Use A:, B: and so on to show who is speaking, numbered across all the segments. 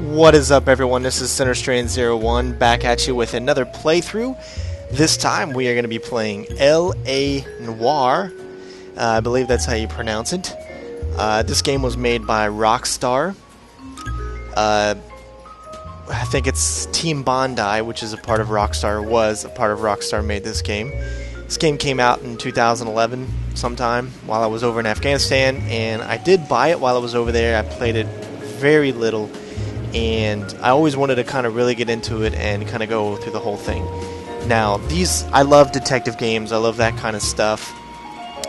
A: What is up, everyone? This is CenterStrain01 back at you with another playthrough. This time we are going to be playing L.A. Noire. I believe that's how you pronounce it. This game was made by Rockstar. I think it's Team Bondi, which is a part of Rockstar, made this game. This game came out in 2011 sometime while I was over in Afghanistan, and I did buy it while I was over there. I played it very little, and I always wanted to kind of really get into it and kind of go through the whole thing. Now, I love detective games. I love that kind of stuff.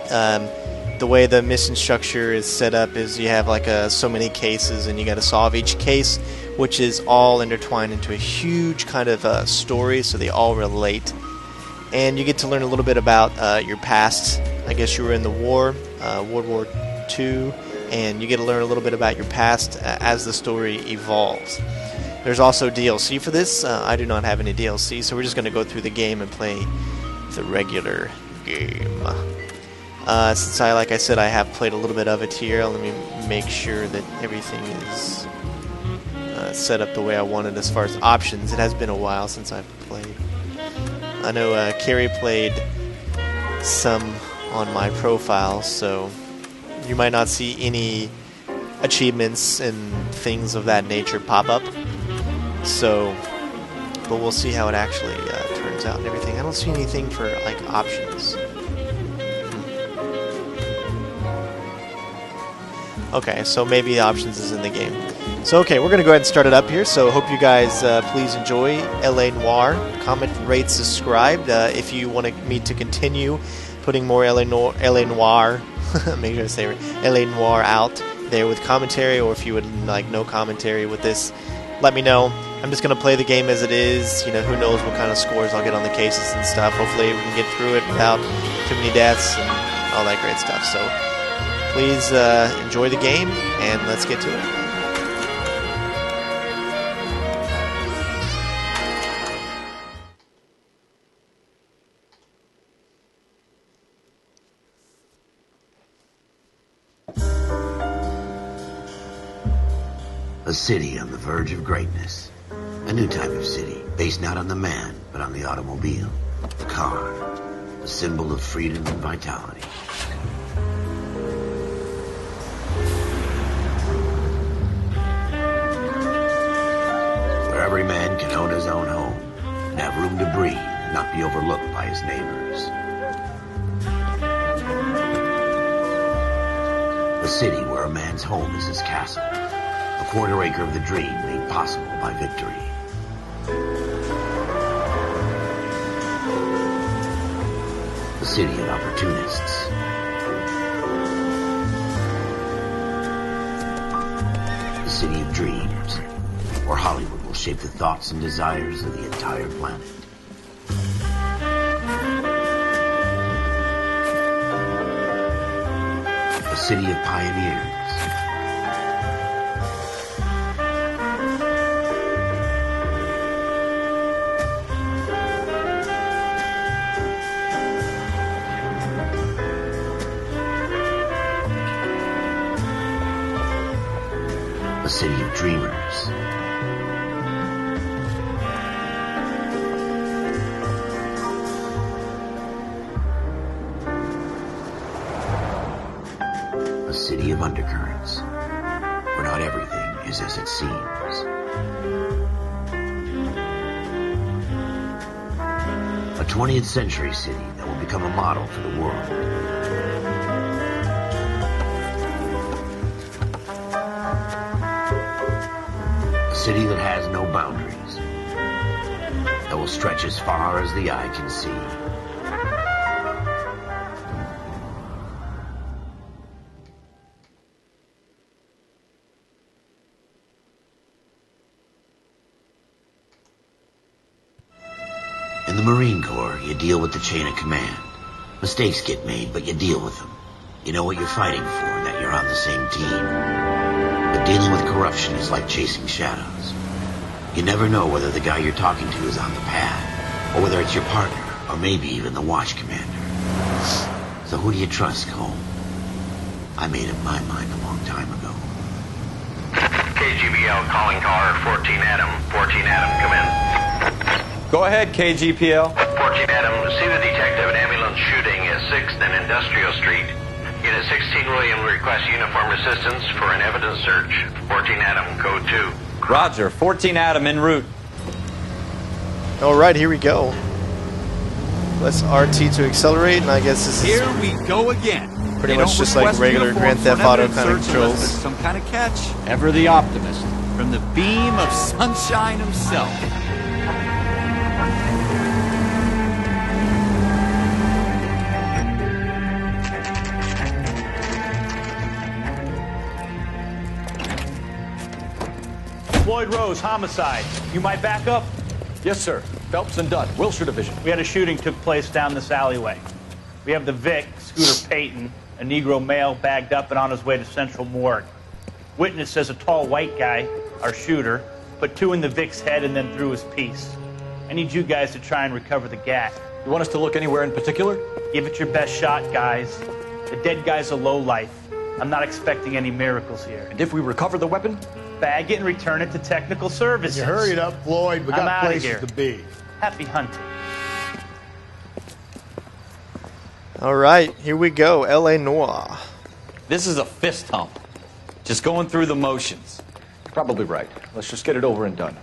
A: The way the mission structure is set up is you have like so many cases, and you got to solve each case, which is all intertwined into a huge kind of story, so they all relate. And you get to learn a little bit about your past. I guess you were in the war, World War II, and you get to learn a little bit about your past as the story evolves. There's also DLC for this. I do not have any DLC, so we're just going to go through the game and play the regular game. Since like I said, I have played a little bit of it here, let me make sure that everything is set up the way I wanted as far as options. It has been a while since I've played. I know Carrie played some on my profile, so you might not see any achievements and things of that nature pop up. So, but we'll see how it actually turns out and everything. I don't see anything for like options. Okay, so maybe the options is in the game. So okay, we're going to go ahead and start it up here. So hope you guys please enjoy L.A. Noire. Comment, rate, subscribe. If you want me to continue putting more L.A. Noire, make sure I say it, L.A. Noire out there with commentary, or if you would like no commentary with this, let me know. I'm just going to play the game as it is. You know, who knows what kind of scores I'll get on the cases and stuff. Hopefully we can get through it without too many deaths and all that great stuff. So please enjoy the game, and let's get to it.
B: A city on the verge of greatness. A new type of city, based not on the man, but on the automobile. The car. A symbol of freedom and vitality. Where every man can own his own home, and have room to breathe, and not be overlooked by his neighbors. A city where a man's home is his castle. A quarter acre of the dream made possible by victory. A city of opportunists. A city of dreams, where Hollywood will shape the thoughts and desires of the entire planet. A city of pioneers. A city of dreamers. A city of undercurrents, where not everything is as it seems. A 20th century city that will become a model for the world. A city that has no boundaries, that will stretch as far as the eye can see. In the Marine Corps, you deal with the chain of command. Mistakes get made, but you deal with them. You know what you're fighting for, and that you're on the same team. But dealing with corruption is like chasing shadows. You never know whether the guy you're talking to is on the pad, or whether it's your partner, or maybe even the watch commander. So who do you trust, Cole? I made up my mind a long time ago.
C: KGBL calling car 14 Adam. 14 Adam, come in.
D: Go ahead, KGPL.
C: 14 Adam, see the detective. An ambulance shooting at 6th and Industrial Street. Unit 16 William requests uniform assistance for an evidence search. 14 Adam, code 2.
D: Roger, 14 Adam en route.
A: Alright, here we go. Let's RT to accelerate, and I guess this is
E: here we go again.
A: pretty much just like regular Grand Theft Auto kind of controls.
E: Some kind of catch. Ever the optimist. From the beam of sunshine himself.
F: Floyd Rose, homicide. You might back up?
G: Yes, sir. Phelps and Dunn, Wilshire Division.
F: We had a shooting took place down this alleyway. We have the Vic, Scooter Payton, a Negro male bagged up and on his way to Central Morgue. Witness says a tall white guy, our shooter, put 2 in the Vic's head and then threw his piece. I need you guys to try and recover the gat.
G: You want us to look anywhere in particular?
F: Give it your best shot, guys. The dead guy's a lowlife. I'm not expecting any miracles here.
G: And if we recover the weapon?
F: Bag it and return it to technical services.
H: You hurry it up, Floyd. We
F: I'm
H: got
F: outta
H: places
F: here.
H: to be.
F: Happy hunting.
A: Alright, here we go. LA Noire.
D: This is a fist hump. Just going through the motions.
G: You're probably right. Let's just get it over and done.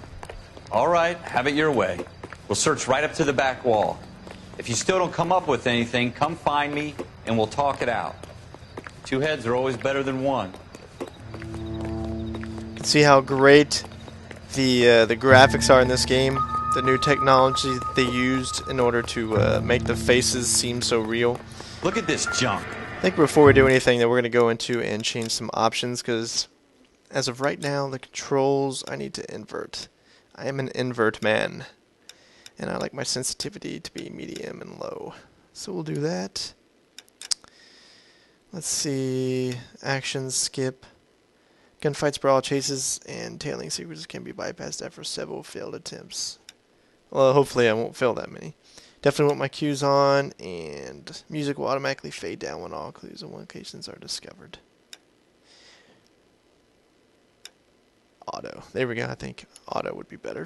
D: All right, have it your way. We'll search right up to the back wall. If you still don't come up with anything, come find me and we'll talk it out. 2 heads are always better than 1.
A: You can see how great the graphics are in this game. The new technology they used in order to make the faces seem so real.
D: Look at this junk.
A: I think before we do anything that we're going to go into and change some options, because as of right now the controls I need to invert. I am an invert man and I like my sensitivity to be medium and low, so we'll do that. Let's see, actions, skip. Gunfights, brawl, chases, and tailing sequences can be bypassed after several failed attempts. Well, hopefully I won't fail that many. Definitely want my cues on, and music will automatically fade down when all clues and locations are discovered. Auto. There we go. I think auto would be better.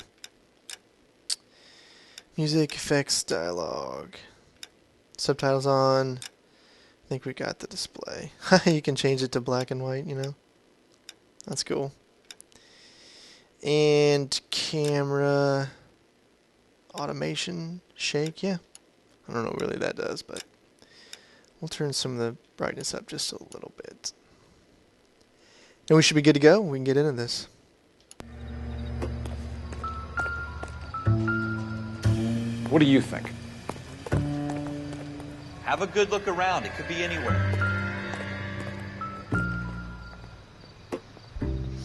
A: Music, effects, dialogue. Subtitles on. I think we got the display. You can change it to black and white, you know. That's cool. And camera automation, shake, yeah. I don't know what really that does, but we'll turn some of the brightness up just a little bit. And we should be good to go. We can get into this.
G: What do you think?
D: Have a good look around. It could be anywhere.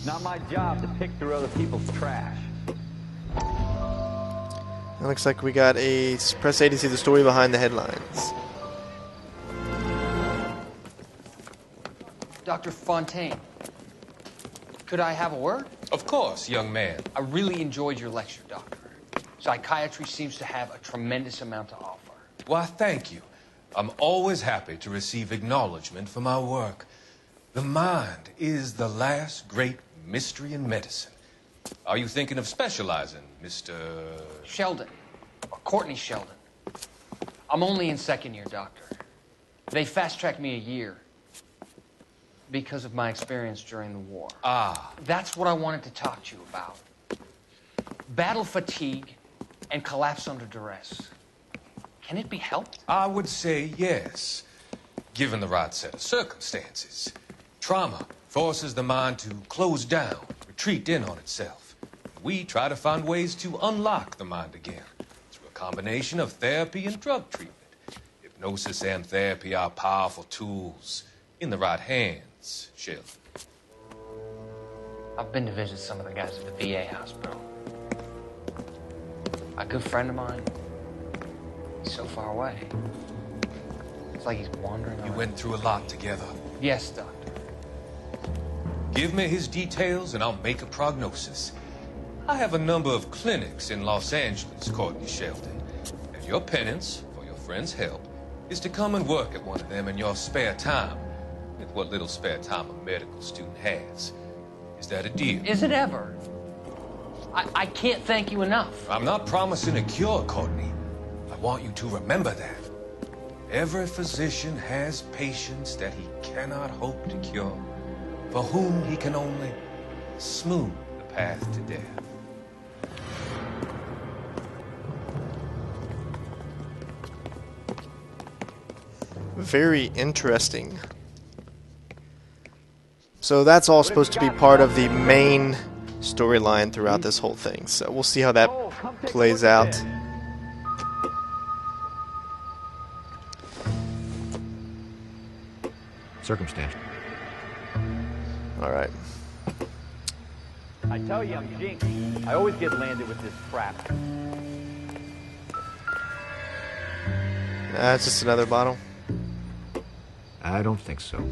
D: Not my job to pick through other people's trash.
A: It looks like we got a press A to see the story behind the headlines.
I: Dr. Fontaine, could I have a word?
J: Of course, young man.
I: I really enjoyed your lecture, Doctor. Psychiatry seems to have a tremendous amount to offer.
J: Why, thank you. I'm always happy to receive acknowledgement for my work. The mind is the last great mystery in medicine. Are you thinking of specializing, Mr.
I: Sheldon, or Courtney Sheldon. I'm only in 2nd year, Doctor. They fast-tracked me a year because of my experience during the war.
J: Ah.
I: That's what I wanted to talk to you about. Battle fatigue and collapse under duress. Can it be helped?
J: I would say yes, given the right set of circumstances. Trauma forces the mind to close down, retreat in on itself. We try to find ways to unlock the mind again through a combination of therapy and drug treatment. Hypnosis and therapy are powerful tools in the right hands, Sheldon.
I: I've been to visit some of the guys at the VA hospital. A good friend of mine, he's so far away. It's like he's wandering
J: You
I: around.
J: went through a lot together.
I: Yes, Doctor.
J: Give me his details and I'll make a prognosis. I have a number of clinics in Los Angeles, Courtney Sheldon. And your penance, for your friend's help, is to come and work at one of them in your spare time. With what little spare time a medical student has. Is that a deal?
I: Is it ever? I can't thank you enough.
J: I'm not promising a cure, Courtney. I want you to remember that. Every physician has patients that he cannot hope to cure, for whom he can only smooth the path to death.
A: Very interesting. So that's all supposed to be part of the main storyline throughout this whole thing. So we'll see how that plays out.
H: Circumstantial.
A: Alright.
E: I tell you, I'm jinxed. I always get landed with this crap.
A: It's just another bottle.
H: I don't think so.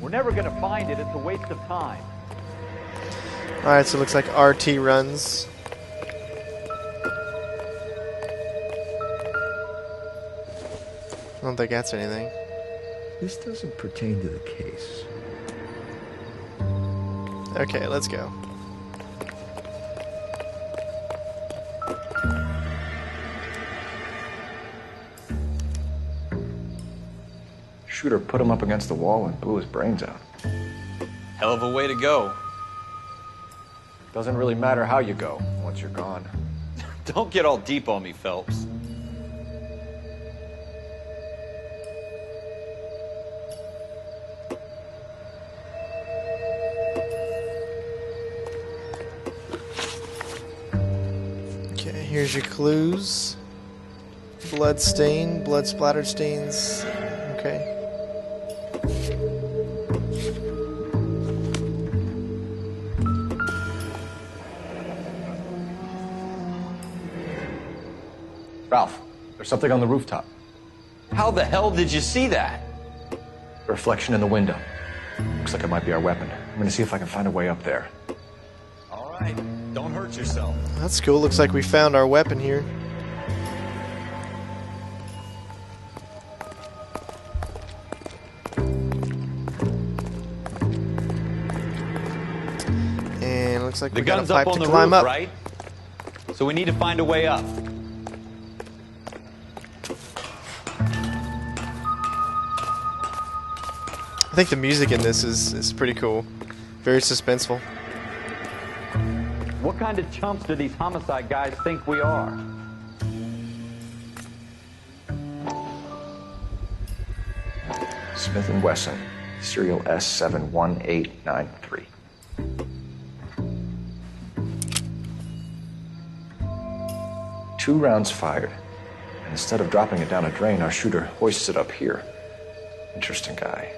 E: We're never gonna find it. It's a waste of time.
A: Alright, so it looks like RT runs. I don't think that's anything.
H: This doesn't pertain to the case.
A: Okay, let's go.
G: Shooter put him up against the wall and blew his brains out.
D: Hell of a way to go.
G: Doesn't really matter how you go once you're gone.
D: Don't get all deep on me, Phelps.
A: Okay, here's your clues. Blood stain, blood splattered stains. Okay.
G: Ralph, there's something on the rooftop.
D: How the hell did you see that?
G: A reflection in the window. Looks like it might be our weapon. I'm gonna see if I can find a way up there.
D: All right, don't hurt yourself.
A: That's cool. Looks like we found our weapon here. And looks like
D: The
A: we got a
D: gun's up
A: pipe
D: on
A: to
D: the
A: climb
D: roof,
A: up.
D: right? So we need to find a way up.
A: I think the music in this is pretty cool. Very suspenseful.
E: What kind of chumps do these homicide guys think we are?
G: Smith & Wesson, serial S71893. Two rounds fired, and instead of dropping it down a drain, our shooter hoists it up here. Interesting guy.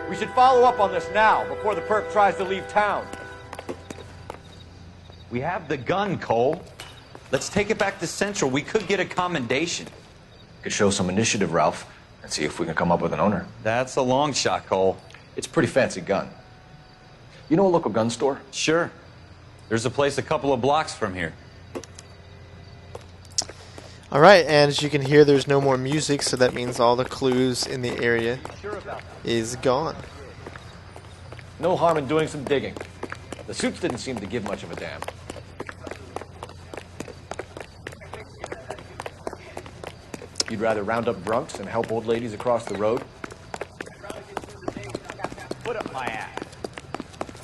E: We should follow up on this now, before the perp tries to leave town.
D: We have the gun, Cole. Let's take it back to Central. We could get a commendation.
G: Could show some initiative, Ralph, and see if we can come up with an owner.
D: That's a long shot, Cole.
G: It's a pretty fancy gun. You know a local gun store?
D: Sure. There's a place a couple of blocks from here.
A: Alright, and as you can hear, there's no more music, so that means all the clues in the area is gone.
G: No harm in doing some digging. The suits didn't seem to give much of a damn. You'd rather round up drunks and help old ladies across the road?
E: Put up my ass.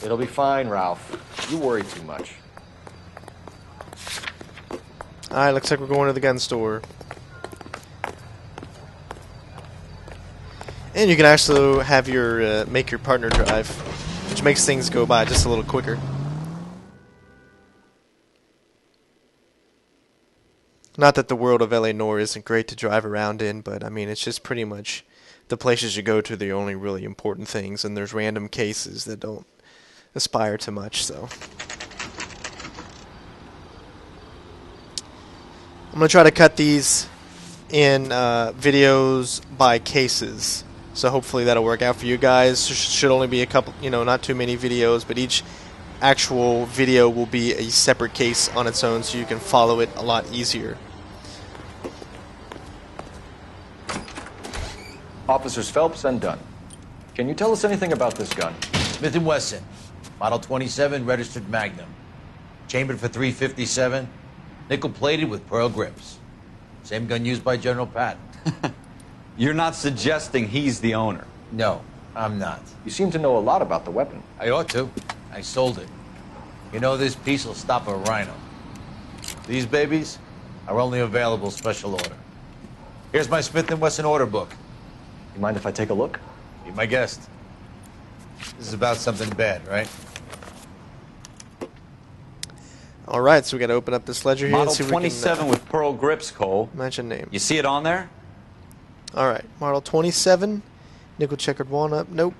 G: It'll be fine, Ralph. You worry too much.
A: Alright, looks like we're going to the gun store. And you can actually have your make your partner drive, which makes things go by just a little quicker. Not that the world of LA Noire isn't great to drive around in, but I mean, it's just pretty much the places you go to, the only really important things, and there's random cases that don't aspire to much, so. I'm going to try to cut these in videos by cases, so hopefully that'll work out for you guys. Should only be a couple, not too many videos, but each actual video will be a separate case on its own, so you can follow it a lot easier.
G: Officers Phelps and Dunn. Can you tell us anything about this gun?
K: Smith & Wesson, Model 27, registered Magnum. Chambered for .357, nickel-plated with pearl grips. Same gun used by General Patton.
D: You're not suggesting he's the owner?
K: No, I'm not.
G: You seem to know a lot about the weapon.
K: I ought to. I sold it. You know, this piece will stop a rhino. These babies are only available special order. Here's my Smith & Wesson order book.
G: You mind if I take a look?
K: Be my guest. This is about something bad, right?
A: All right, so we got to open up this ledger here
D: Model
A: and see if
D: 27
A: we
D: with pearl grips, Cole.
A: can mention name.
D: You see it on there?
A: All right, Model 27, nickel checkered walnut. Nope.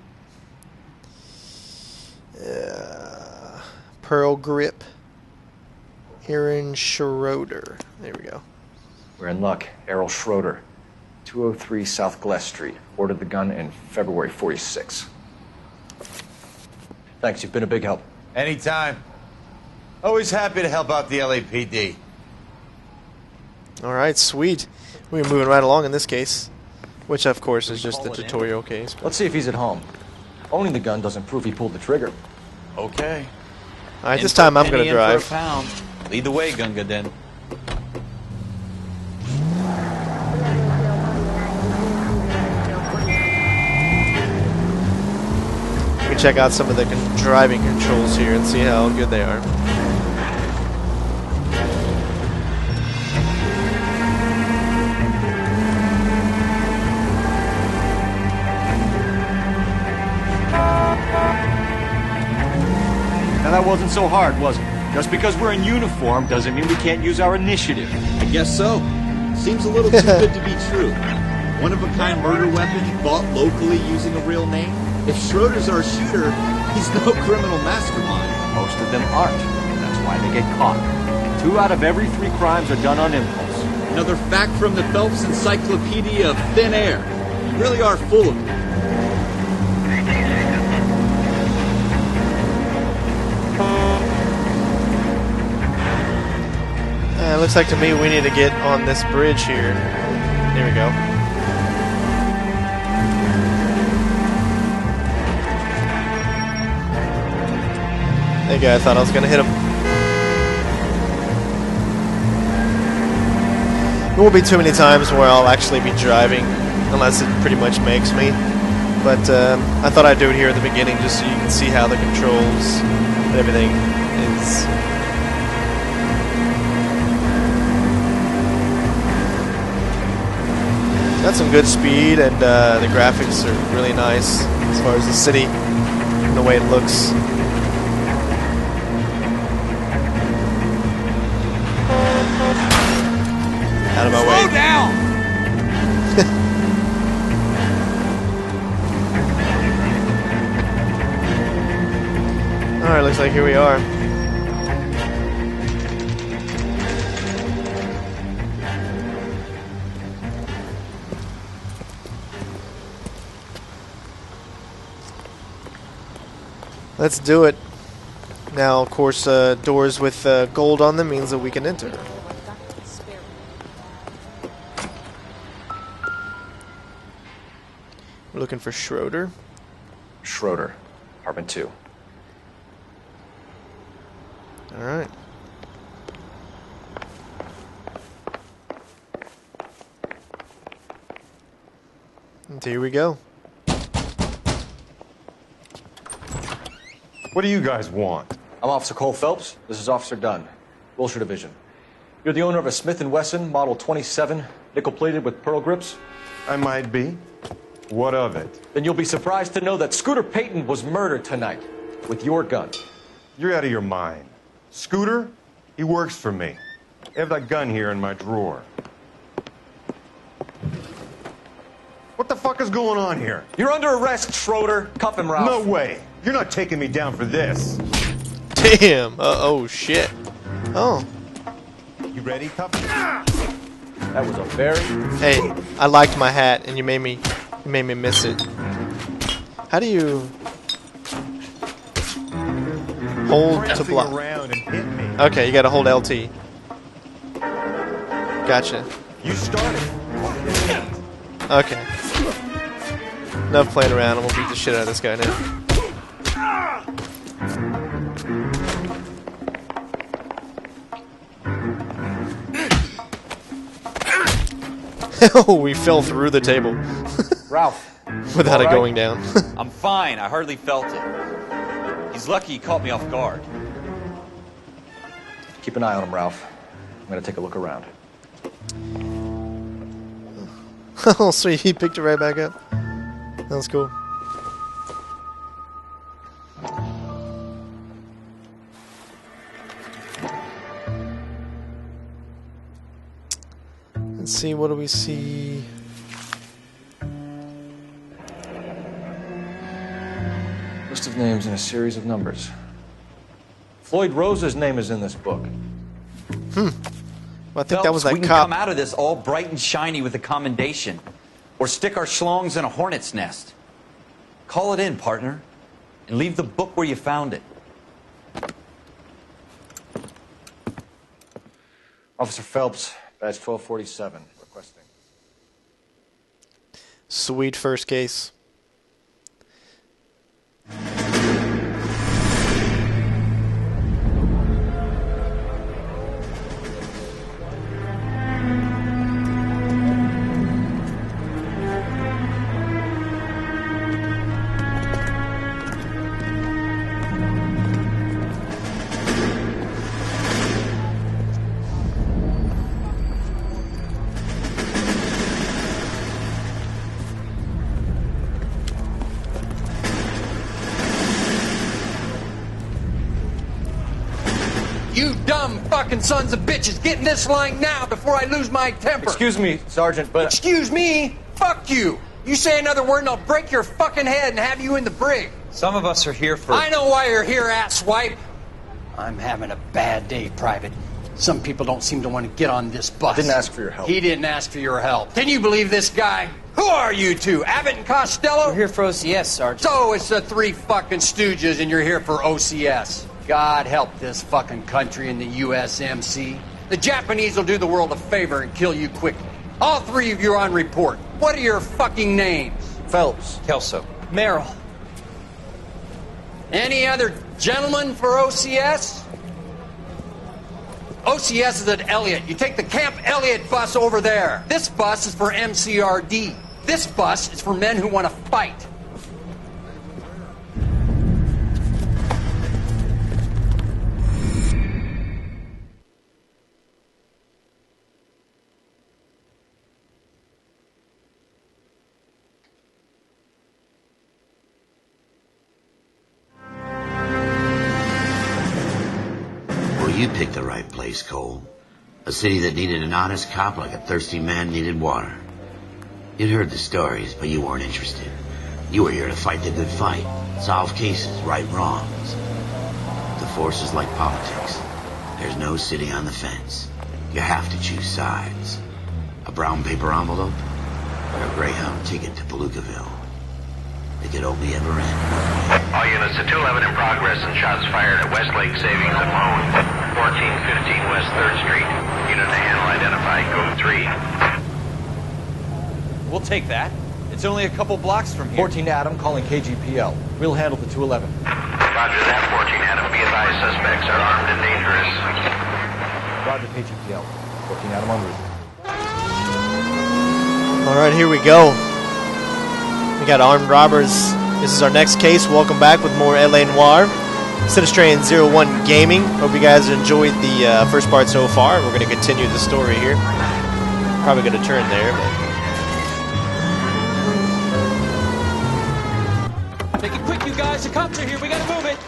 A: Pearl grip. Aaron Schroeder. There we go.
G: We're in luck. Errol Schroeder, 203 South Glass Street. Ordered the gun in February '46. Thanks, you've been a big help.
K: Anytime. Always happy to help out the LAPD.
A: All right, sweet. We're moving right along in this case, which of course is just the tutorial case.
G: Let's see if he's at home. Owning the gun doesn't prove he pulled the trigger.
D: Okay.
A: All right, this time I'm going to
D: In
A: drive.
D: for a pound. Lead the way, Gunga Den.
A: We can check out some of the driving controls here and see how good they are.
E: Now that wasn't so hard, was it? Just because we're in uniform doesn't mean we can't use our initiative.
L: I guess so. Seems a little too good to be true. One-of-a-kind murder weapon bought locally using a real name. If Schroeder's our shooter, he's no criminal mastermind.
E: Most of them aren't. That's why they get caught. 2 out of every 3 crimes are done on impulse.
L: Another fact from the Phelps Encyclopedia of Thin Air. You really are full of it.
A: It looks like to me we need to get on this bridge here. There we go. Hey guy, I thought I was going to hit him. There won't be too many times where I'll actually be driving, unless it pretty much makes me. But I thought I'd do it here at the beginning just so you can see how the controls and everything is. Got some good speed, and the graphics are really nice as far as the city and the way it looks. Out of my way.
L: Slow down!
A: Alright, looks like here we are. Let's do it. Now, of course, doors with gold on them means that we can enter. We're looking for Schroeder.
G: Schroeder, apartment 2.
A: All right. And here we go.
M: What do you guys want?
G: I'm Officer Cole Phelps. This is Officer Dunn, Wilshire Division. You're the owner of a Smith & Wesson Model 27, nickel-plated with pearl grips?
M: I might be. What of it?
G: Then you'll be surprised to know that Scooter Payton was murdered tonight with your gun.
M: You're out of your mind. Scooter? He works for me. I have that gun here in my drawer. What the fuck is going on here?
G: You're under arrest, Schroeder. Cuff him, Ralph.
M: No way. You're not taking me down for this.
A: Damn. Oh, shit. Oh.
M: You ready, Cuff?
G: That was a very...
A: Hey, I liked my hat, and you made me miss it. How do you hold to block?
M: Around and hit me.
A: Okay, you gotta hold LT. Gotcha.
M: You started.
A: Okay. Enough playing around. I'm gonna beat the shit out of this guy now. Oh, we fell through the table.
G: Ralph.
A: Without it
G: All right?
A: going down.
D: I'm fine. I hardly felt it. He's lucky he caught me off guard.
G: Keep an eye on him, Ralph. I'm gonna take a look around.
A: Oh, sweet. He picked it right back up. That was cool. Let's see, what do we see?
G: List of names and a series of numbers. Floyd Rose's name is in this book.
A: Well, I think that was
D: Phelps, we
A: that
D: can
A: cop.
D: come out of this all bright and shiny with a commendation. Or stick our schlongs in a hornet's nest. Call it in, partner. And leave the book where you found it.
G: Officer Phelps, badge 1247, requesting.
A: Sweet first case.
I: You dumb fucking sons of bitches, get in this line now before I lose my temper.
G: Excuse me, Sergeant, but...
I: Excuse me? Fuck you. You say another word and I'll break your fucking head and have you in the brig.
D: Some of us are here for...
I: I know why you're here, asswipe. I'm having a bad day, Private. Some people don't seem to want to get on this bus.
G: Didn't ask for your help.
I: He didn't ask for your help. Can you believe this guy? Who are you two? Abbott and Costello?
N: We're here for OCS, Sergeant.
I: So it's the three fucking stooges and you're here for OCS. God help this fucking country and the USMC. The Japanese will do the world a favor and kill you quickly. All three of you are on report. What are your fucking names?
G: Phelps.
D: Kelso.
N: Merrill.
I: Any other gentlemen for OCS? OCS is at Elliott. You take the Camp Elliott bus over there. This bus is for MCRD. This bus is for men who want to fight.
B: You picked the right place, Cole. A city that needed an honest cop like a thirsty man needed water. You'd heard the stories, but you weren't interested. You were here to fight the good fight, solve cases, right wrongs. The force is like politics. There's no sitting on the fence. You have to choose sides. A brown paper envelope or a Greyhound ticket to Palookaville. It could only ever end.
C: All units to 211 in progress and shots fired at Westlake Savings and Loan, 1415 West 3rd Street. Unit to handle identified, code 3.
D: We'll take that. It's only a couple blocks from here.
G: 14 Adam calling KGPL. We'll handle the 211.
C: Roger that, 14 Adam. Be advised, suspects are armed and dangerous.
G: Roger KGPL. 14 Adam en route.
A: All right, here we go. We got armed robbers. This is our next case. Welcome back with more LA Noire. CenterStrain01 Gaming. Hope you guys enjoyed the first part so far. We're going to continue the story here. Probably going to turn there, but...
N: Make it quick, you guys. The cops are here. We gotta move it.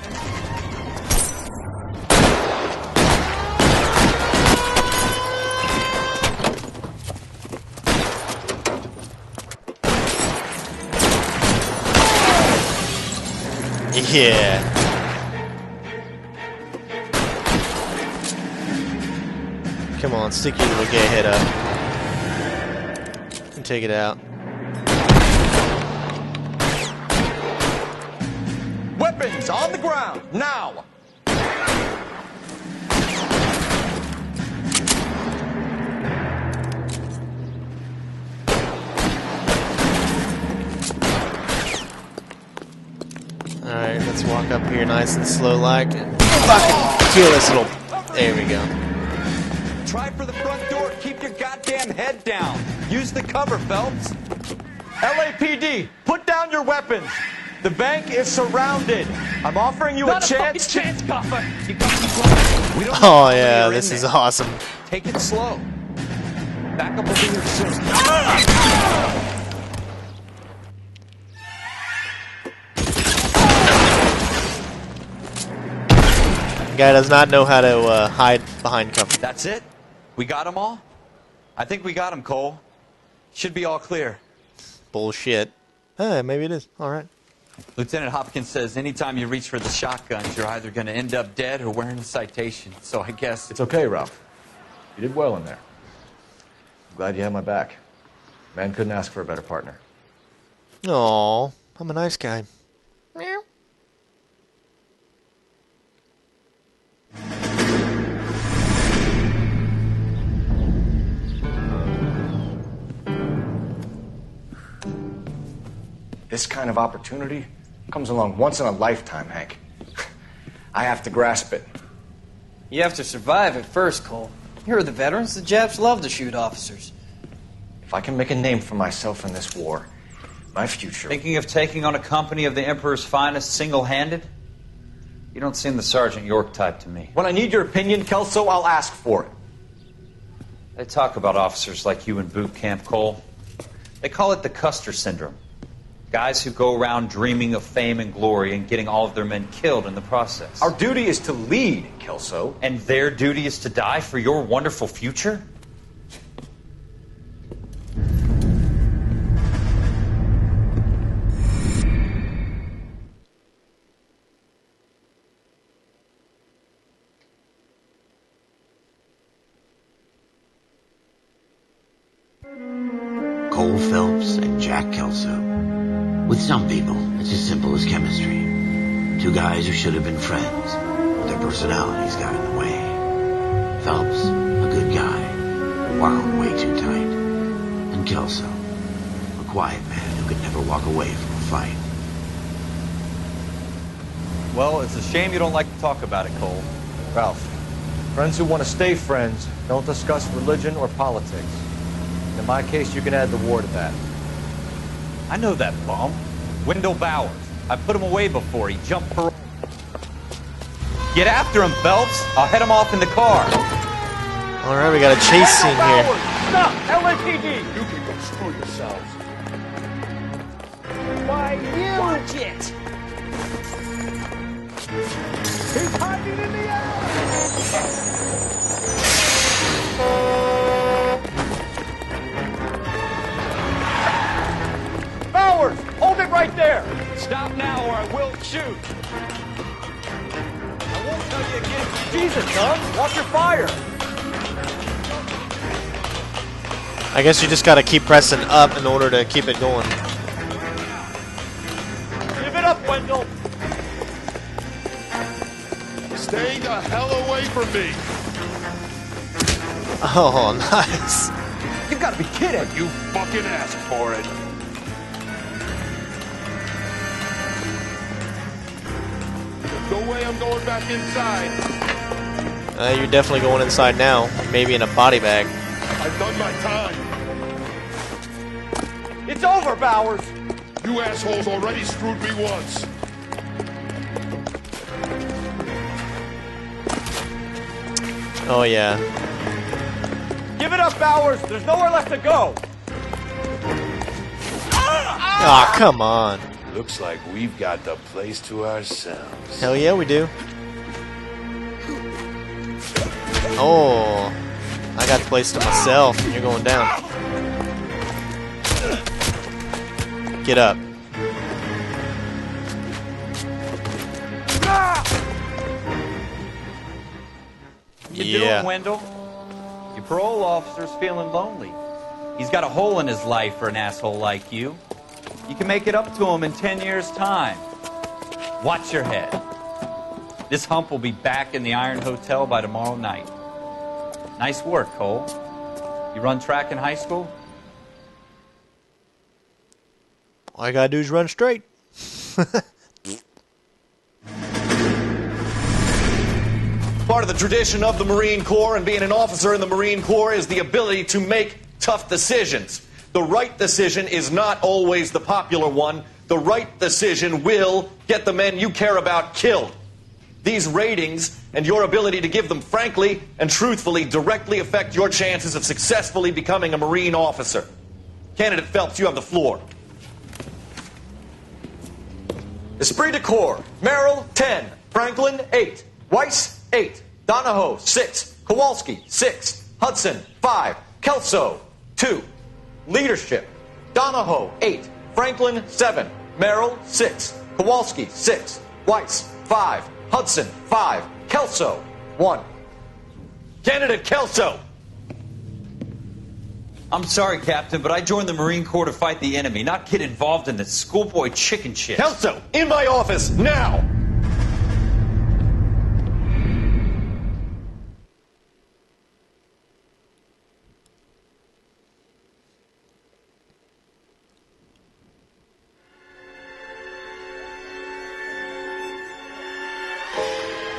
A: Yeah. Come on, stick your little gay head up. And take it out.
G: Weapons on the ground, now!
A: Let's walk up here nice and slow like and fucking kill this little... There we go.
D: Try for the front door. Keep your goddamn head down. Use the cover, Phelps.
E: LAPD, put down your weapons. The bank is surrounded. I'm offering you a chance to...
N: copper.
A: Oh yeah, this is awesome.
D: Take it slow. Back up over here soon.
A: The guy does not know how to hide behind cover.
D: That's it? We got them all? I think we got them, Cole. Should be all clear.
A: Bullshit. Maybe it is. All right.
D: Lieutenant Hopkins says anytime you reach for the shotguns, you're either going to end up dead or wearing a citation. So I guess...
G: It's okay, Ralph. You did well in there. I'm glad you had my back. Man couldn't ask for a better partner.
A: Aw, I'm a nice guy. Meow.
G: This kind of opportunity comes along once in a lifetime, Hank. I have to grasp it.
N: You have to survive at first, Cole. Here are the veterans. The Japs love to shoot officers.
G: If I can make a name for myself in this war, my future...
D: Thinking of taking on a company of the Emperor's finest single-handed? You don't seem the Sergeant York type to me.
G: When I need your opinion, Kelso, I'll ask for it.
D: They talk about officers like you in boot camp, Cole. They call it the Custer Syndrome. Guys who go around dreaming of fame and glory and getting all of their men killed in the process.
G: Our duty is to lead, Kelso.
D: And their duty is to die for your wonderful future?
B: Cole Phelps and Jack Kelso. With some people, it's as simple as chemistry. Two guys who should have been friends, but their personalities got in the way. Phelps, a good guy, wound way too tight. And Kelso, a quiet man who could never walk away from a fight.
D: Well, it's a shame you don't like to talk about it, Cole.
G: Ralph, friends who want to stay friends don't discuss religion or politics. In my case, you can add the war to that.
D: I know that bum. Wendell Bowers. I put him away before. He jumped parole. Get after him, Phelps. I'll head him off in the car.
A: All right, we got a chase scene here.
E: Stop! LAPD! You can go screw yourselves. Why, you...
N: Watch it!
E: He's hiding in the alley! Bowers! Hold it right there!
D: Stop now or I will shoot. I won't tell you again.
E: Jesus, son! Watch your fire!
A: I guess you just got to keep pressing up in order to keep it going.
E: Give it up, Wendell!
O: Stay the hell away from me!
A: Oh, nice.
E: You gotta be kidding!
O: You fucking asked for it! There's no way I'm going back inside.
A: You're definitely going inside now. Maybe in a body bag.
O: I've done my time.
E: It's over, Bowers!
O: You assholes already screwed me once.
A: Oh, yeah.
E: Give it up, Bowers! There's nowhere left to go!
A: Ah, oh, come on.
O: Looks like we've got the place to ourselves.
A: Hell yeah, we do. Oh, I got the place to myself. You're going down. Get up.
D: You doing, Wendell? Your parole officer's feeling lonely. He's got a hole in his life for an asshole like you. You can make it up to him in 10 years' time. Watch your head. This hump will be back in the Iron Hotel by tomorrow night. Nice work, Cole. You run track in high school?
A: All I gotta do is run straight.
P: Part of the tradition of the Marine Corps and being an officer in the Marine Corps is the ability to make tough decisions. The right decision is not always the popular one. The right decision will get the men you care about killed. These ratings and your ability to give them frankly and truthfully directly affect your chances of successfully becoming a Marine officer. Candidate Phelps, you have the floor. Esprit de Corps, Merrill, 10. Franklin, 8. Weiss, 8. Donahoe, 6. Kowalski, 6. Hudson, 5. Kelso, 2. Leadership, Donahoe, 8. Franklin, 7. Merrill, 6. Kowalski, 6. Weiss, 5. Hudson, 5. Kelso, 1. Candidate Kelso.
D: I'm sorry, Captain, but I joined the Marine Corps to fight the enemy, not get involved in this schoolboy chicken shit.
P: Kelso, in my office, now!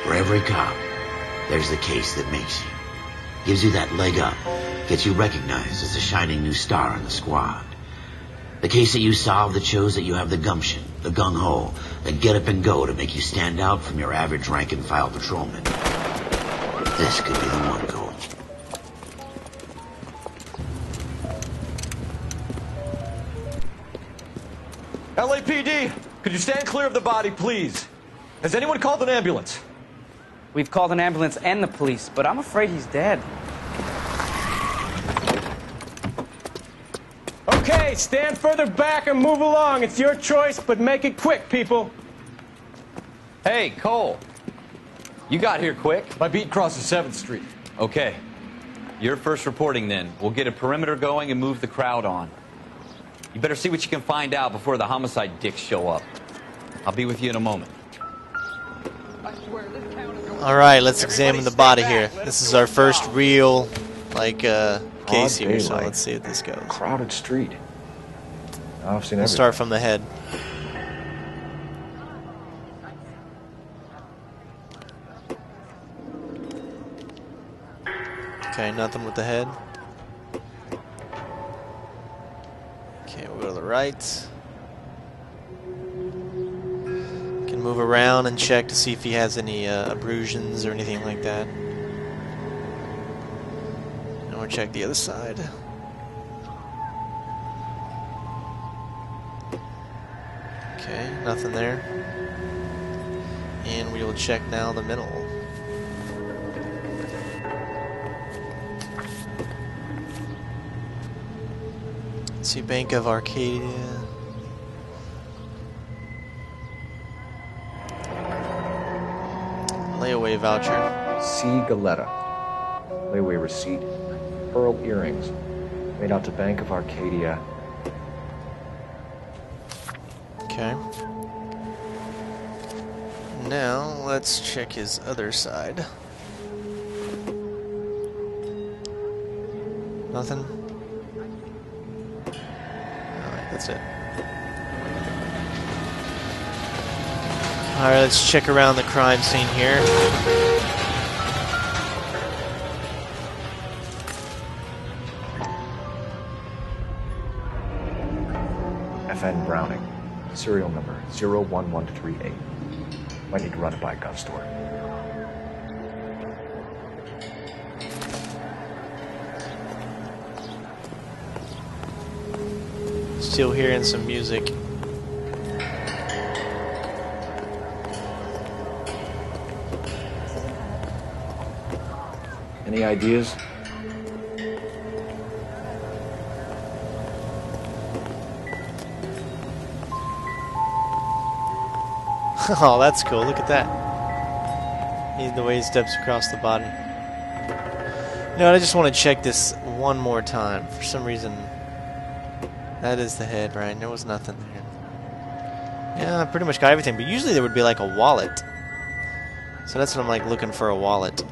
B: For every cop, there's the case that makes you. Gives you that leg up. Gets you recognized as a shining new star in the squad. The case that you solve that shows that you have the gumption, the gung-ho, the get up and go to make you stand out from your average rank-and-file patrolman. This could be the one, Cole.
P: LAPD, could you stand clear of the body, please? Has anyone called an ambulance?
Q: We've called an ambulance and the police, but I'm afraid he's dead.
R: Okay, stand further back and move along. It's your choice, but make it quick, people.
D: Hey, Cole. You got here quick.
E: My beat crosses 7th Street.
D: Okay. You're first reporting then. We'll get a perimeter going and move the crowd on. You better see what you can find out before the homicide dicks show up. I'll be with you in a moment.
A: Alright, let's examine the body here. This is our first real, case here, so let's see if this goes.
G: Crowded street. I've seen
A: We'll
G: everything.
A: start from the head. Okay, nothing with the head. Okay, we'll go to the right. Can move around and check to see if he has any abrasions or anything like that. And we'll check the other side. Okay, nothing there. And we will check now the middle. Let's see, Bank of Arcadia. Layaway voucher.
G: C. Galetta. Layaway receipt. Pearl earrings. Made out to Bank of Arcadia.
A: Okay. Now, let's check his other side. Nothing? Alright, that's it. Alright, let's check around the crime scene here.
G: FN Browning. Serial number 01138. Might need to run it by a gun store.
A: Still hearing some music.
G: Any ideas?
A: Oh, that's cool. Look at that. The way he steps across the body. You know, I just want to check this one more time. For some reason, that is the head, right? There was nothing there. Yeah, I pretty much got everything. But usually there would be like a wallet. So that's what I'm like looking for, a wallet.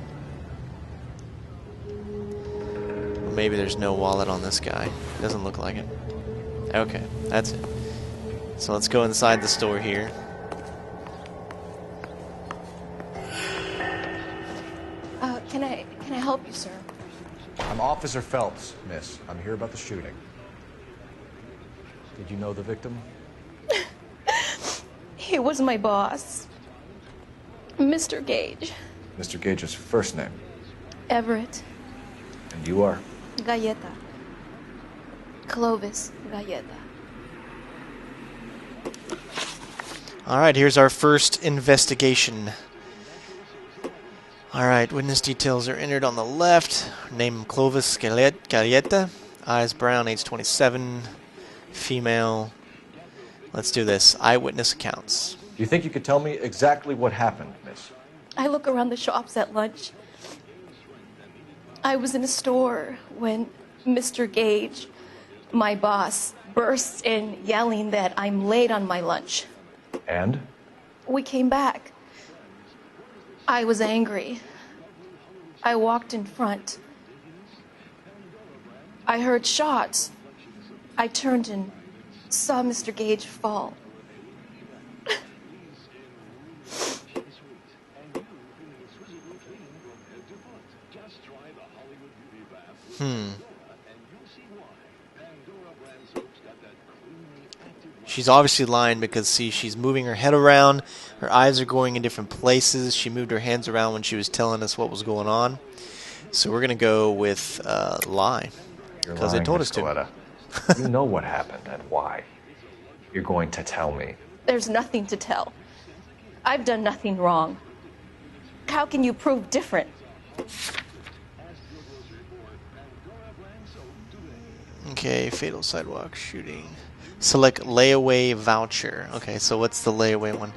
A: Well, maybe there's no wallet on this guy. Doesn't look like it. Okay, that's it. So let's go inside the store here.
S: can I help you, sir?
G: I'm Officer Phelps, miss. I'm here about the shooting. Did you know the victim?
S: He was my boss, Mr. Gage.
G: Mr. Gage's first name.
S: Everett.
G: And you are?
S: Galleta. Clovis Galleta.
A: All right, here's our first investigation. All right, witness details are entered on the left. Name Clovis Galleta. Eyes brown, age 27. Female. Let's do this. Eyewitness accounts.
G: Do you think you could tell me exactly what happened, miss?
S: I look around the shops at lunch. I was in a store when Mr. Gage, my boss, bursts in yelling that I'm late on my lunch.
G: And?
S: We came back. I was angry. I walked in front. I heard shots. I turned and saw Mr. Gage fall.
A: She's obviously lying because, see, she's moving her head around. Her eyes are going in different places. She moved her hands around when she was telling us what was going on. So we're going to go with lie. Because they told us to.
G: You know what happened and why. You're going to tell me.
S: There's nothing to tell. I've done nothing wrong. How can you prove different?
A: Okay, fatal sidewalk shooting. Select layaway voucher. Okay, so what's the layaway one?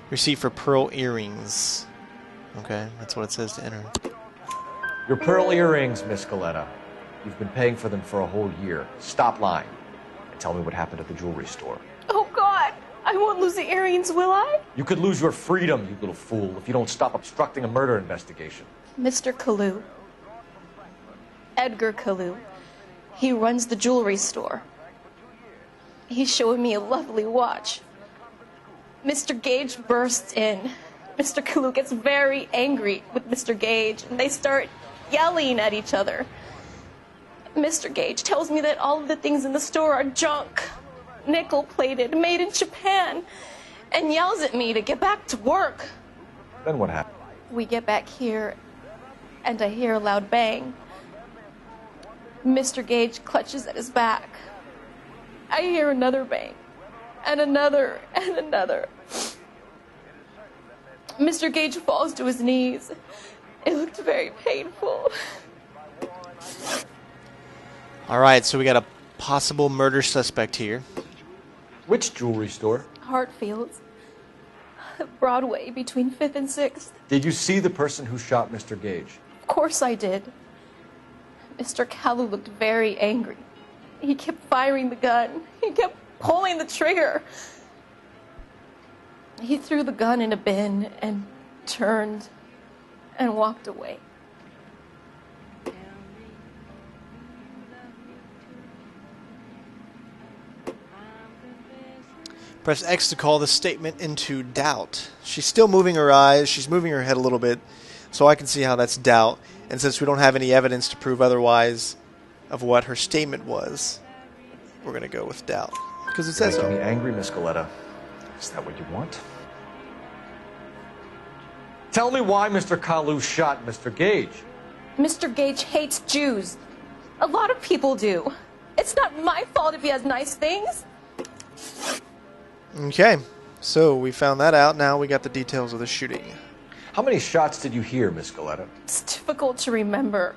A: Receipt for pearl earrings. Okay, that's what it says to enter.
G: Your pearl earrings, Miss Galleta. You've been paying for them for a whole year. Stop lying. And tell me what happened at the jewelry store.
S: Oh, God! I won't lose the earrings, will I?
G: You could lose your freedom, you little fool, if you don't stop obstructing a murder investigation.
S: Mr. Kalu. Edgar Kalu. He runs the jewelry store. He's showing me a lovely watch. Mr. Gage bursts in. Mr. Kalu gets very angry with Mr. Gage, and they start yelling at each other. Mr. Gage tells me that all of the things in the store are junk, nickel-plated, made in Japan, and yells at me to get back to work.
G: Then what happened?
S: We get back here, and I hear a loud bang. Mr. Gage clutches at his back. I hear another bang, and another, and another. Mr. Gage falls to his knees. It looked very painful.
A: All right, so we got a possible murder suspect here.
G: Which jewelry store?
S: Hartfield's. Broadway, between 5th and 6th.
G: Did you see the person who shot Mr. Gage?
S: Of course I did. Mr. Kalu looked very angry. He kept firing the gun. He kept pulling the trigger. He threw the gun in a bin and turned and walked away.
A: Press X to call the statement into doubt. She's still moving her eyes. She's moving her head a little bit, so I can see how that's doubt. And since we don't have any evidence to prove otherwise of what her statement was, we're going to go with doubt. Because it says so.
G: You're making me angry, Miss Galleta. Is that what you want? Tell me why Mr. Kalu shot Mr. Gage.
S: Mr. Gage hates Jews. A lot of people do. It's not my fault if he has nice things.
A: Okay, so we found that out. Now we got the details of the shooting.
G: How many shots did you hear, Miss Galleta?
S: It's difficult to remember.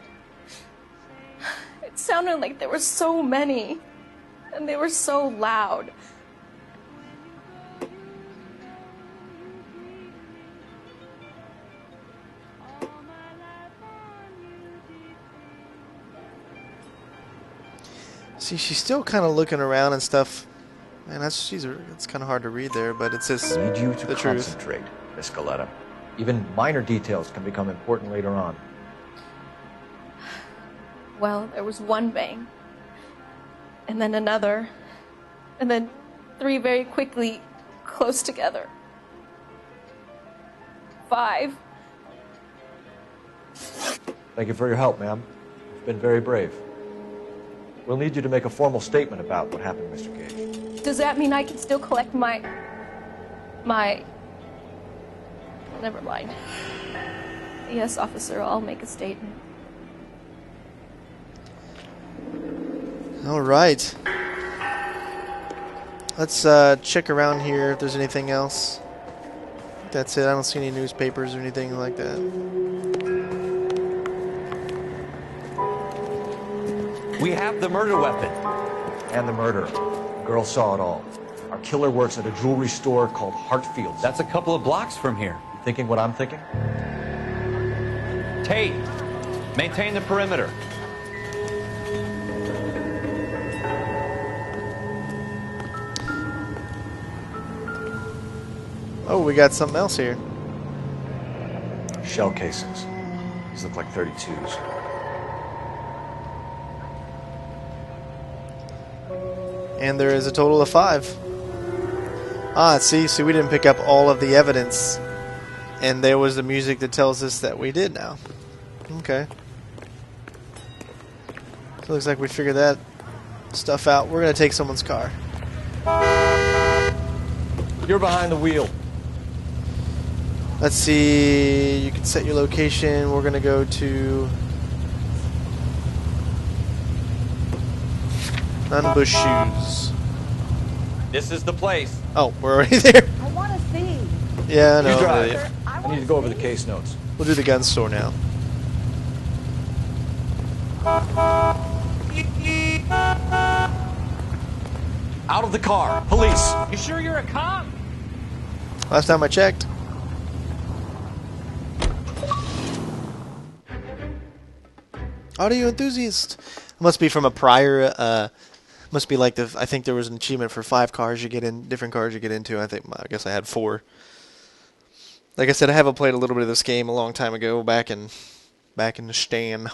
S: It sounded like there were so many, and they were so loud.
A: See, she's still kind of looking around and stuff. Man, it's kind of hard to read there, but it says
G: I need you to
A: the
G: concentrate,
A: truth.
G: Miss Galleta. Even minor details can become important later on.
S: Well, there was one bang, and then another, and then 3 very quickly, close together. 5.
G: Thank you for your help, ma'am. You've been very brave. We'll need you to make a formal statement about what happened, Mr. Gage.
S: Does that mean I can still collect my... Never mind. Yes, officer, I'll make a statement.
A: All right. Let's check around here if there's anything else. That's it. I don't see any newspapers or anything like that.
D: We have the murder weapon.
G: And the murderer. The girl saw it all. Our killer works at a jewelry store called Hartfield's.
D: That's a couple of blocks from here.
G: You thinking what I'm thinking?
D: Tate, maintain the perimeter.
A: Oh, we got something else here.
G: Shell casings. These look like 32s.
A: And there is a total of 5. Ah, see, we didn't pick up all of the evidence. And there was the music that tells us that we did now. Okay. So it looks like we figured that stuff out. We're going to take someone's car.
G: You're behind the wheel.
A: Let's see. You can set your location. We're going to go to Unbush Shoes.
D: This is the place.
A: Oh, we're already there.
T: I want to see.
A: Yeah, I know.
G: You drive. I need to go over the case notes.
A: We'll do the gun store now.
G: Out of the car. Police.
R: You sure you're a cop?
A: Last time I checked. Audio enthusiast. Must be from a prior. Must be like I think there was an achievement for 5 cars you get in, different cars you get into. I guess I had 4. Like I said, I haven't played a little bit of this game a long time ago, back in the Stan.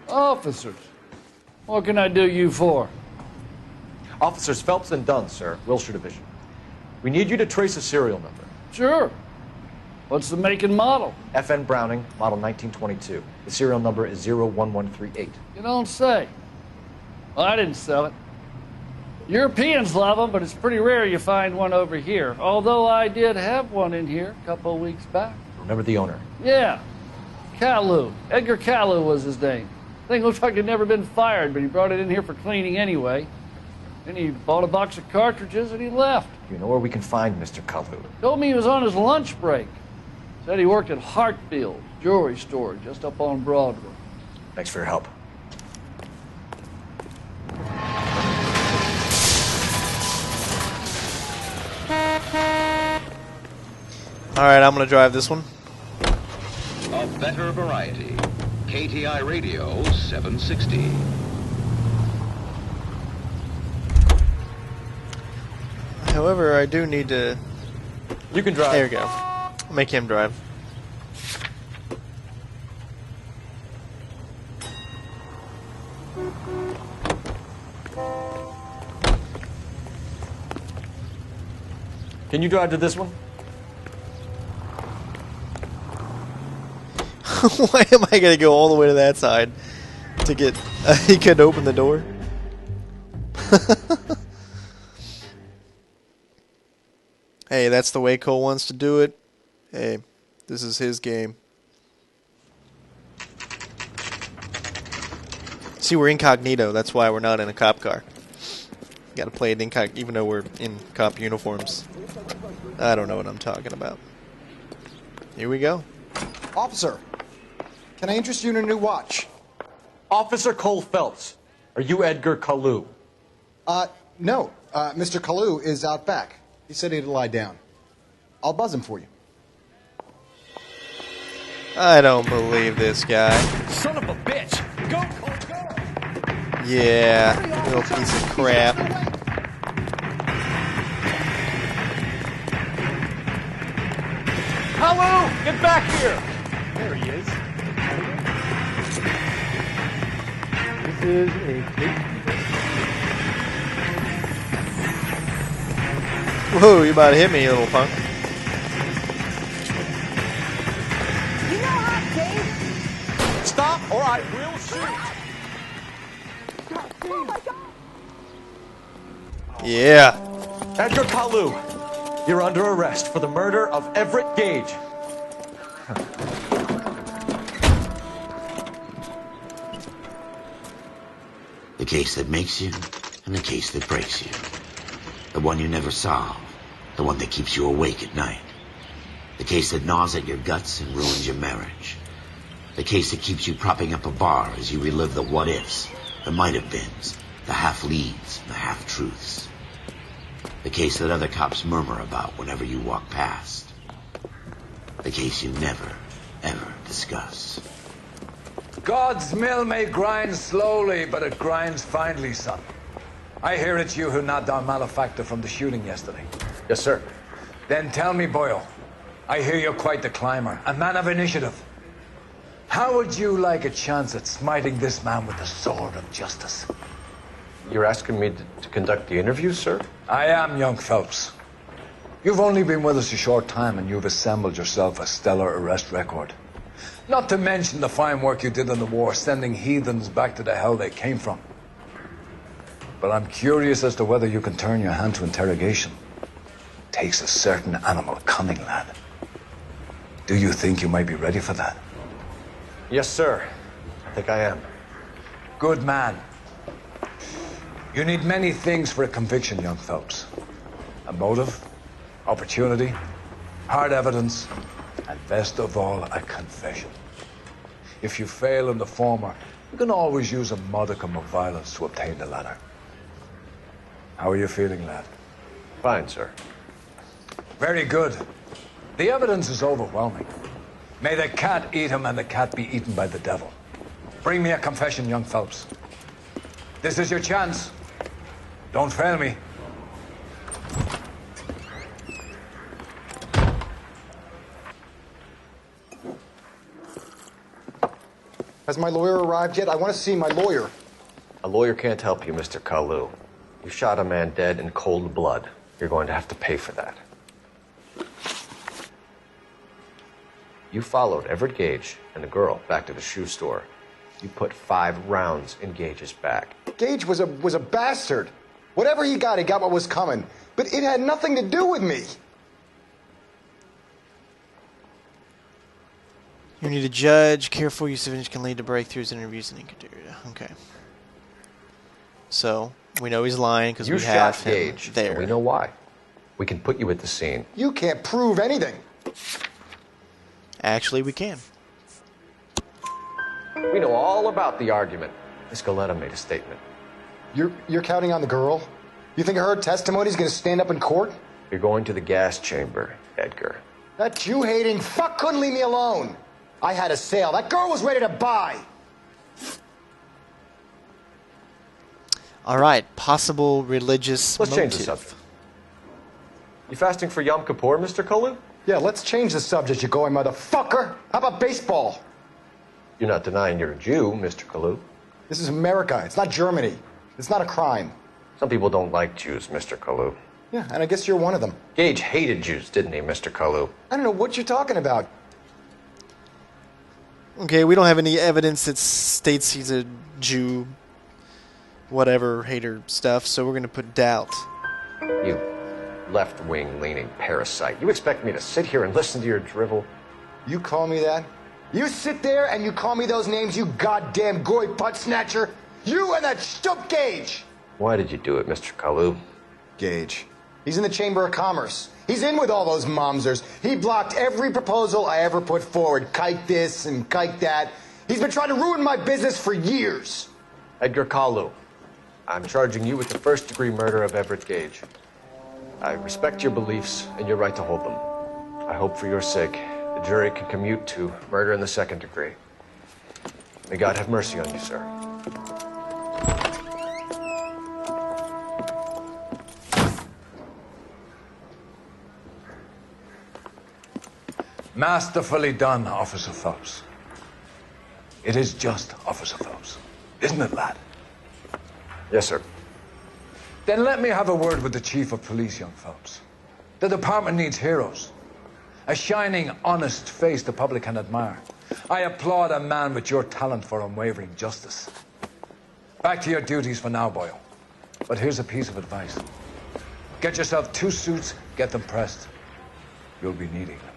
U: Officers, what can I do you for?
G: Officers Phelps and Dunn, sir, Wilshire Division. We need you to trace a serial number.
U: Sure. What's the make and model?
G: FN Browning, model 1922. The serial number is 01138.
U: You don't say. Well, I didn't sell it. Europeans love them, but it's pretty rare you find one over here. Although I did have one in here a couple of weeks back.
G: Remember the owner?
U: Yeah. Kalu. Edgar Kalu was his name. Thing looks like he'd never been fired, but he brought it in here for cleaning anyway. Then he bought a box of cartridges and he left.
G: You know where we can find Mr. Kalu?
U: Told me he was on his lunch break. Said he worked at Hartfield jewelry store just up on Broadway.
G: Thanks for your help.
A: Alright, I'm going to drive this one.
V: A better variety. KTI Radio 760.
A: However, I do need to...
G: You can drive.
A: There we go. Make him drive.
G: Can you drive to this one?
A: Why am I going to go all the way to that side to get... he couldn't open the door? Hey, that's the way Cole wants to do it. Hey, this is his game. See, we're incognito. That's why we're not in a cop car. Got to play it incognito, even though we're in cop uniforms. I don't know what I'm talking about. Here we go.
W: Officer, can I interest you in a new watch?
G: Officer Cole Phelps, are you Edgar Kalu?
W: No. Mr. Kalu is out back. He said he'd lie down. I'll buzz him for you.
A: I don't believe this guy.
R: Son of a bitch! Go, Cole, go!
A: Yeah, little piece of crap.
R: Hello! Get back here! There he is. This is a
A: Whoa, you about to hit me, you little punk.
K: Stop, or I will shoot.
A: Yeah.
P: Edgar Kalu, you're under arrest for the murder of Everett Gage.
B: The case that makes you and the case that breaks you. The one you never solve. The one that keeps you awake at night. The case that gnaws at your guts and ruins your marriage. The case that keeps you propping up a bar as you relive the what-ifs, the might-have-beens, the half-leads, and the half-truths. The case that other cops murmur about whenever you walk past. The case you never, ever discuss.
F: God's mill may grind slowly, but it grinds finely, son. I hear it's you who knocked down Malefactor from the shooting yesterday.
G: Yes, sir.
F: Then tell me, Boyle, I hear you're quite the climber, a man of initiative. How would you like a chance at smiting this man with the sword of justice?
G: You're asking me to conduct the interview, sir?
F: I am, young Phelps. You've only been with us a short time, and you've assembled yourself a stellar arrest record. Not to mention the fine work you did in the war, sending heathens back to the hell they came from. But I'm curious as to whether you can turn your hand to interrogation. Takes a certain animal cunning, lad. Do you think you might be ready for that?
G: Yes, sir. I think I am.
F: Good man. You need many things for a conviction, young Phelps. A motive, opportunity, hard evidence, and best of all, a confession. If you fail in the former, you can always use a modicum of violence to obtain the latter. How are you feeling, lad?
G: Fine, sir.
F: Very good. The evidence is overwhelming. May the cat eat him and the cat be eaten by the devil. Bring me a confession, young Phelps. This is your chance. Don't fail me.
W: Has my lawyer arrived yet? I want to see my lawyer.
G: A lawyer can't help you, Mr. Kalu. You shot a man dead in cold blood. You're going to have to pay for that. You followed Everett Gage and the girl back to the shoe store. You put 5 rounds in Gage's back.
W: Gage was a bastard. Whatever he got what was coming. But it had nothing to do with me.
A: You need a judge. Careful use of evidence can lead to breakthroughs in interviews and okay. So, we know he's lying because we have him
G: Gage,
A: there.
G: And we know why. We can put you at the scene.
W: You can't prove anything.
A: Actually, we can.
G: We know all about the argument. Escalation made a statement.
W: You're counting on the girl? You think her testimony is going to stand up in court?
G: You're going to the gas chamber, Edgar.
W: That Jew-hating fuck couldn't leave me alone. I had a sale. That girl was ready to buy.
A: All right, possible religious
G: Let's
A: motive.
G: change the subject. You fasting for Yom Kippur, Mr. Kalu?
W: Yeah, let's change the subject, you going motherfucker. How about baseball?
G: You're not denying you're a Jew, Mr. Kalu.
W: This is America. It's not Germany. It's not a crime.
G: Some people don't like Jews, Mr. Kalu.
W: Yeah, and I guess you're one of them.
G: Gage hated Jews, didn't he, Mr. Kalu?
W: I don't know what you're talking about.
A: Okay, we don't have any evidence that states he's a Jew, whatever, hater stuff, so we're going to put doubt.
G: You left-wing leaning parasite. You expect me to sit here and listen to your drivel?
W: You call me that? You sit there and you call me those names, you goddamn goy butt snatcher? You and that stup Gage!
G: Why did you do it, Mr. Kalu?
W: Gage. He's in the Chamber of Commerce. He's in with all those momsers. He blocked every proposal I ever put forward. Kike this and kike that. He's been trying to ruin my business for years.
G: Edgar Kalu, I'm charging you with the first-degree murder of Everett Gage. I respect your beliefs and your right to hold them. I hope for your sake the jury can commute to murder in the second degree. May God have mercy on you, sir.
F: Masterfully done, Officer Phelps. It is just, Officer Phelps. Isn't it, lad?
G: Yes, sir.
F: Then let me have a word with the Chief of Police, young Phelps. The department needs heroes. A shining, honest face the public can admire. I applaud a man with your talent for unwavering justice. Back to your duties for now, Boyle. But here's a piece of advice. Get yourself 2 suits, get them pressed. You'll be needing them.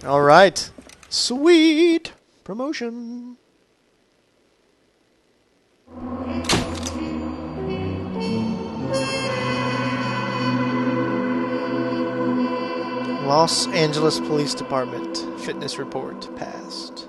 A: All right. Sweet promotion. Los Angeles Police Department fitness report passed.